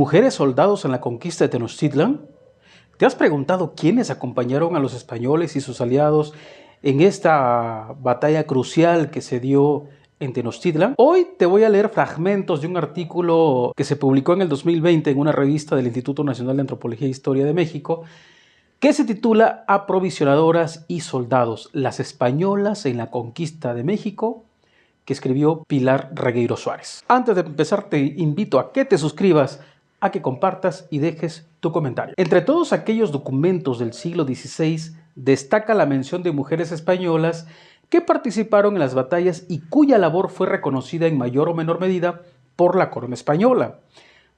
¿Mujeres soldados en la conquista de Tenochtitlan? ¿Te has preguntado quiénes acompañaron a los españoles y sus aliados en esta batalla crucial que se dio en Tenochtitlan? Hoy te voy a leer fragmentos de un artículo que se publicó en el 2020 en una revista del Instituto Nacional de Antropología e Historia de México, que se titula Aprovisionadoras y soldados, las españolas en la conquista de México, que escribió Pilar Regueiro Suárez. Antes de empezar, te invito a que te suscribas, a que compartas y dejes tu comentario. Entre todos aquellos documentos del siglo XVI, destaca la mención de mujeres españolas que participaron en las batallas y cuya labor fue reconocida en mayor o menor medida por la corona española.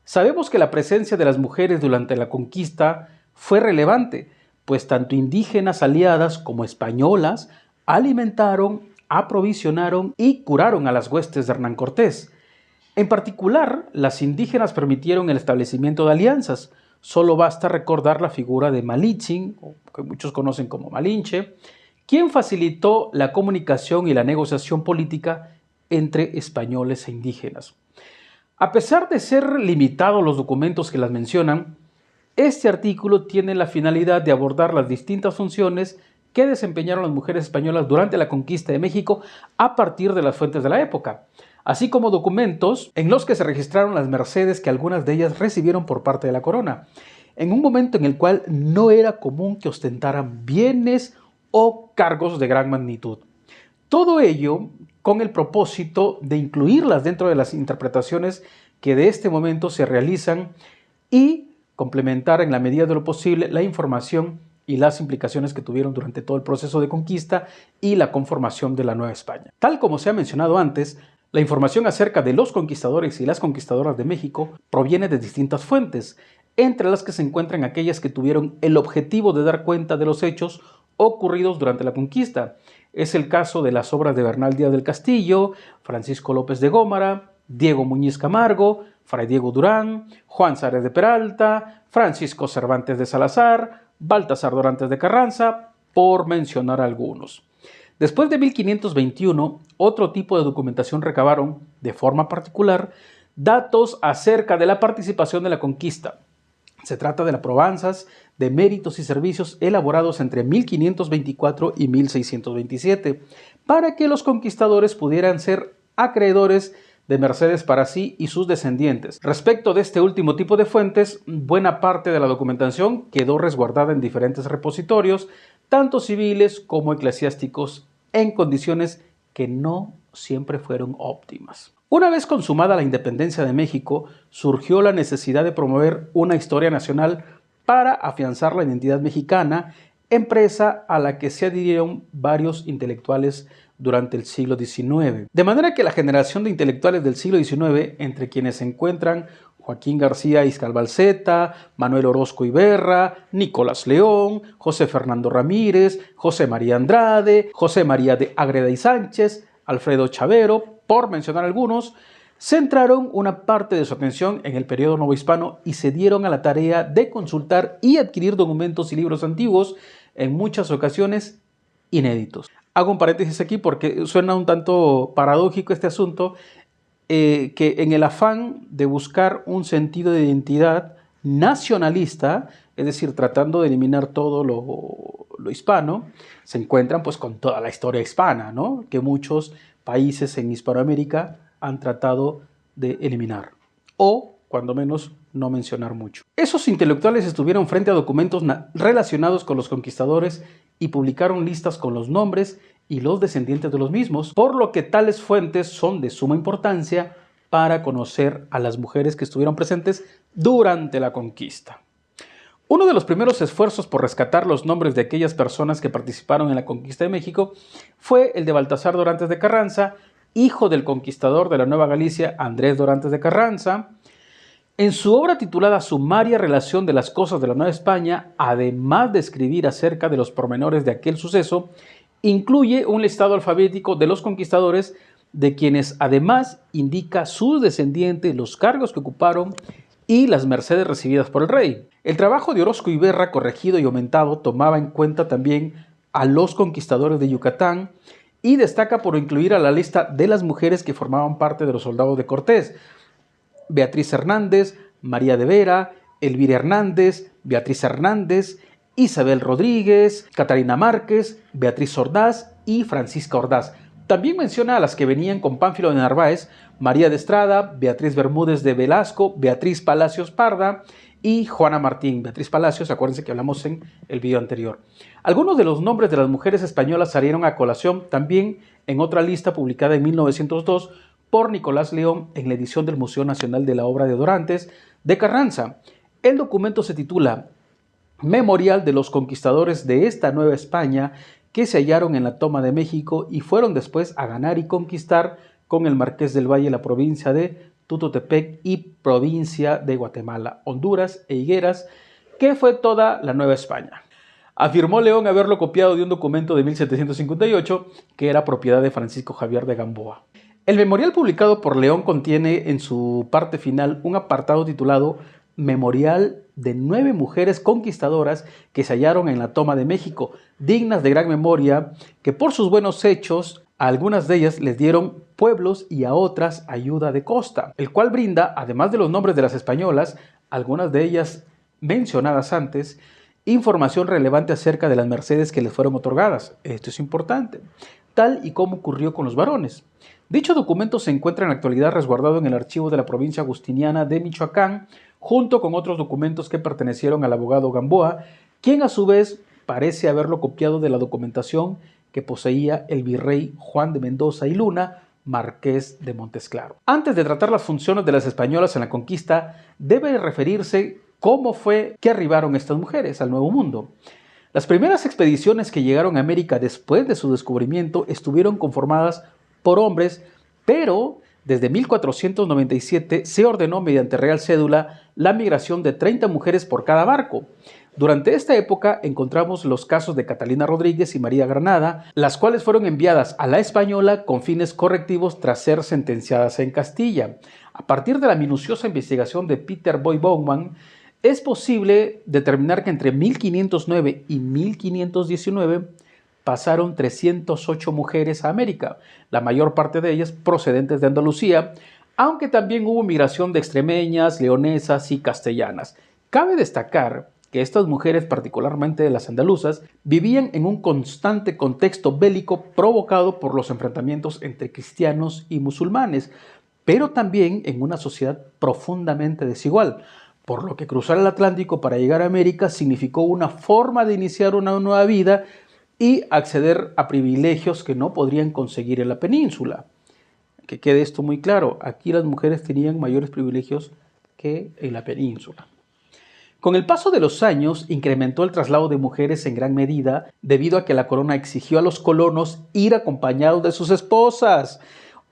Sabemos que la presencia de las mujeres durante la conquista fue relevante, pues tanto indígenas aliadas como españolas alimentaron, aprovisionaron y curaron a las huestes de Hernán Cortés. En particular, las indígenas permitieron el establecimiento de alianzas. Solo basta recordar la figura de Malinche, que muchos conocen como Malinche, quien facilitó la comunicación y la negociación política entre españoles e indígenas. A pesar de ser limitados los documentos que las mencionan, este artículo tiene la finalidad de abordar las distintas funciones que desempeñaron las mujeres españolas durante la conquista de México a partir de las fuentes de la época, así como documentos en los que se registraron las mercedes que algunas de ellas recibieron por parte de la corona, en un momento en el cual no era común que ostentaran bienes o cargos de gran magnitud. Todo ello con el propósito de incluirlas dentro de las interpretaciones que de este momento se realizan y complementar en la medida de lo posible la información y las implicaciones que tuvieron durante todo el proceso de conquista y la conformación de la Nueva España. Tal como se ha mencionado antes, la información acerca de los conquistadores y las conquistadoras de México proviene de distintas fuentes, entre las que se encuentran aquellas que tuvieron el objetivo de dar cuenta de los hechos ocurridos durante la conquista. Es el caso de las obras de Bernal Díaz del Castillo, Francisco López de Gómara, Diego Muñiz Camargo, Fray Diego Durán, Juan Sáenz de Peralta, Francisco Cervantes de Salazar, Baltasar Dorantes de Carranza, por mencionar algunos. Después de 1521, otro tipo de documentación recabaron, de forma particular, datos acerca de la participación de la conquista. Se trata de las probanzas de méritos y servicios elaborados entre 1524 y 1627, para que los conquistadores pudieran ser acreedores de mercedes para sí y sus descendientes. Respecto de este último tipo de fuentes, buena parte de la documentación quedó resguardada en diferentes repositorios, tanto civiles como eclesiásticos, en condiciones que no siempre fueron óptimas. Una vez consumada la independencia de México, surgió la necesidad de promover una historia nacional para afianzar la identidad mexicana, empresa a la que se adhirieron varios intelectuales durante el siglo XIX. De manera que la generación de intelectuales del siglo XIX, entre quienes se encuentran Joaquín García Iscalbalceta, Manuel Orozco Iberra, Nicolás León, José Fernando Ramírez, José María Andrade, José María de Ágreda y Sánchez, Alfredo Chavero, por mencionar algunos, centraron una parte de su atención en el periodo novohispano y se dieron a la tarea de consultar y adquirir documentos y libros antiguos, en muchas ocasiones inéditos. Hago un paréntesis aquí porque suena un tanto paradójico este asunto, que en el afán de buscar un sentido de identidad nacionalista, es decir, tratando de eliminar todo lo hispano, se encuentran pues con toda la historia hispana, ¿no?, que muchos países en Hispanoamérica han tratado de eliminar, o cuando menos no mencionar mucho. Esos intelectuales estuvieron frente a documentos relacionados con los conquistadores y publicaron listas con los nombres y los descendientes de los mismos, por lo que tales fuentes son de suma importancia para conocer a las mujeres que estuvieron presentes durante la conquista. Uno de los primeros esfuerzos por rescatar los nombres de aquellas personas que participaron en la conquista de México fue el de Baltasar Dorantes de Carranza, hijo del conquistador de la Nueva Galicia, Andrés Dorantes de Carranza. En su obra titulada Sumaria Relación de las Cosas de la Nueva España, además de escribir acerca de los pormenores de aquel suceso, incluye un listado alfabético de los conquistadores, de quienes además indica sus descendientes, los cargos que ocuparon y las mercedes recibidas por el rey. El trabajo de Orozco Iberra, corregido y aumentado, tomaba en cuenta también a los conquistadores de Yucatán y destaca por incluir a la lista de las mujeres que formaban parte de los soldados de Cortés: Beatriz Hernández, María de Vera, Elvira Hernández, Beatriz Hernández, Isabel Rodríguez, Catarina Márquez, Beatriz Ordaz y Francisca Ordaz. También menciona a las que venían con Pánfilo de Narváez, María de Estrada, Beatriz Bermúdez de Velasco, Beatriz Palacios Parda y Juana Martín. Beatriz Palacios, acuérdense que hablamos en el video anterior. Algunos de los nombres de las mujeres españolas salieron a colación también en otra lista publicada en 1902 por Nicolás León en la edición del Museo Nacional de la Obra de Dorantes de Carranza. El documento se titula Memorial de los conquistadores de esta Nueva España que se hallaron en la toma de México y fueron después a ganar y conquistar con el Marqués del Valle la provincia de Tututepec y provincia de Guatemala, Honduras e Higueras, que fue toda la Nueva España. Afirmó León haberlo copiado de un documento de 1758 que era propiedad de Francisco Javier de Gamboa. El memorial publicado por León contiene en su parte final un apartado titulado Memorial de 9 mujeres conquistadoras que se hallaron en la toma de México, dignas de gran memoria, que por sus buenos hechos a algunas de ellas les dieron pueblos y a otras ayuda de costa, el cual brinda, además de los nombres de las españolas, algunas de ellas mencionadas antes, información relevante acerca de las mercedes que les fueron otorgadas. Esto es importante, tal y como ocurrió con los varones. Dicho documento se encuentra en la actualidad resguardado en el archivo de la provincia agustiniana de Michoacán, junto con otros documentos que pertenecieron al abogado Gamboa, quien a su vez parece haberlo copiado de la documentación que poseía el virrey Juan de Mendoza y Luna, marqués de Montesclaro. Antes de tratar las funciones de las españolas en la conquista, debe referirse cómo fue que arribaron estas mujeres al Nuevo Mundo. Las primeras expediciones que llegaron a América después de su descubrimiento estuvieron conformadas por hombres, pero desde 1497 se ordenó mediante Real Cédula la migración de 30 mujeres por cada barco. Durante esta época encontramos los casos de Catalina Rodríguez y María Granada, las cuales fueron enviadas a la Española con fines correctivos tras ser sentenciadas en Castilla. A partir de la minuciosa investigación de Peter Boy Bowman, es posible determinar que entre 1509 y 1519 pasaron 308 mujeres a América, la mayor parte de ellas procedentes de Andalucía, aunque también hubo migración de extremeñas, leonesas y castellanas. Cabe destacar que estas mujeres, particularmente de las andaluzas, vivían en un constante contexto bélico provocado por los enfrentamientos entre cristianos y musulmanes, pero también en una sociedad profundamente desigual, por lo que cruzar el Atlántico para llegar a América significó una forma de iniciar una nueva vida y acceder a privilegios que no podrían conseguir en la península. Que quede esto muy claro, aquí las mujeres tenían mayores privilegios que en la península. Con el paso de los años, incrementó el traslado de mujeres en gran medida debido a que la corona exigió a los colonos ir acompañados de sus esposas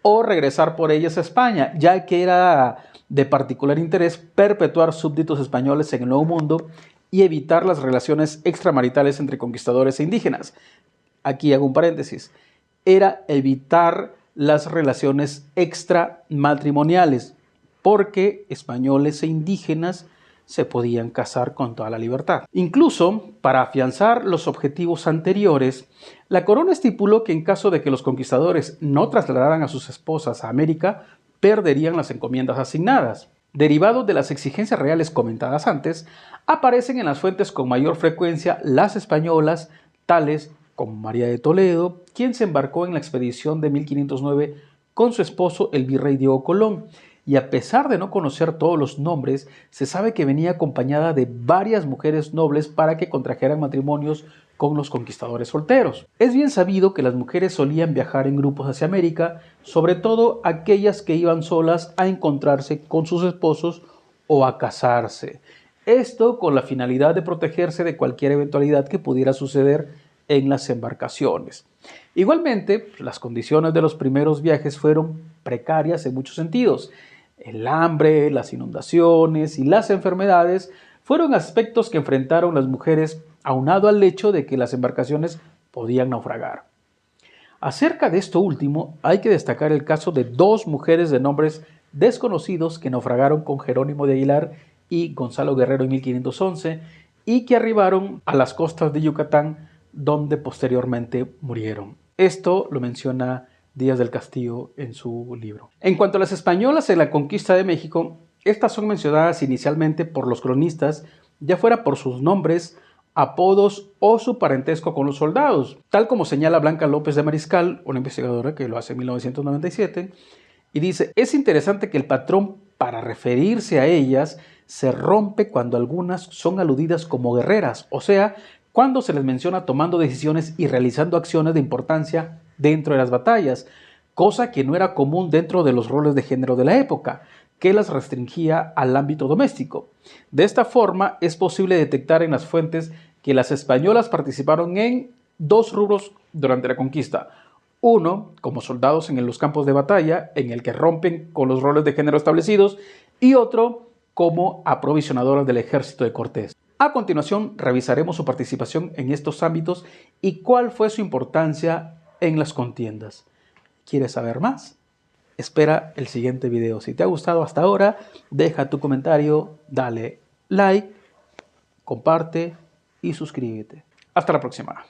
o regresar por ellas a España, ya que era de particular interés perpetuar súbditos españoles en el Nuevo Mundo y evitar las relaciones extramaritales entre conquistadores e indígenas. Aquí hago un paréntesis. Era evitar las relaciones extramatrimoniales, porque españoles e indígenas se podían casar con toda la libertad. Incluso, para afianzar los objetivos anteriores, la corona estipuló que en caso de que los conquistadores no trasladaran a sus esposas a América, perderían las encomiendas asignadas. Derivados de las exigencias reales comentadas antes, aparecen en las fuentes con mayor frecuencia las españolas, tales como María de Toledo, quien se embarcó en la expedición de 1509 con su esposo el virrey Diego Colón, y a pesar de no conocer todos los nombres, se sabe que venía acompañada de varias mujeres nobles para que contrajeran matrimonios con los conquistadores solteros. Es bien sabido que las mujeres solían viajar en grupos hacia América, sobre todo aquellas que iban solas a encontrarse con sus esposos o a casarse. Esto con la finalidad de protegerse de cualquier eventualidad que pudiera suceder en las embarcaciones. Igualmente, las condiciones de los primeros viajes fueron precarias en muchos sentidos. El hambre, las inundaciones y las enfermedades fueron aspectos que enfrentaron las mujeres, aunado al hecho de que las embarcaciones podían naufragar. Acerca de esto último, hay que destacar el caso de 2 mujeres de nombres desconocidos que naufragaron con Jerónimo de Aguilar y Gonzalo Guerrero en 1511 y que arribaron a las costas de Yucatán, donde posteriormente murieron. Esto lo menciona Díaz del Castillo en su libro. En cuanto a las españolas en la conquista de México, Estas son mencionadas inicialmente por los cronistas, ya fuera por sus nombres, apodos o su parentesco con los soldados, tal como señala Blanca López de Mariscal, una investigadora que lo hace en 1997, y dice: es interesante que el patrón para referirse a ellas se rompe cuando algunas son aludidas como guerreras, o sea, cuando se les menciona tomando decisiones y realizando acciones de importancia dentro de las batallas, cosa que no era común dentro de los roles de género de la época, que las restringía al ámbito doméstico. De esta forma, es posible detectar en las fuentes que las españolas participaron en dos rubros durante la conquista. Uno, como soldados en los campos de batalla, en el que rompen con los roles de género establecidos, y otro, como aprovisionadoras del ejército de Cortés. A continuación, revisaremos su participación en estos ámbitos y cuál fue su importancia en las contiendas. ¿Quieres saber más? Espera el siguiente video. Si te ha gustado hasta ahora, deja tu comentario, dale like, comparte y suscríbete. Hasta la próxima.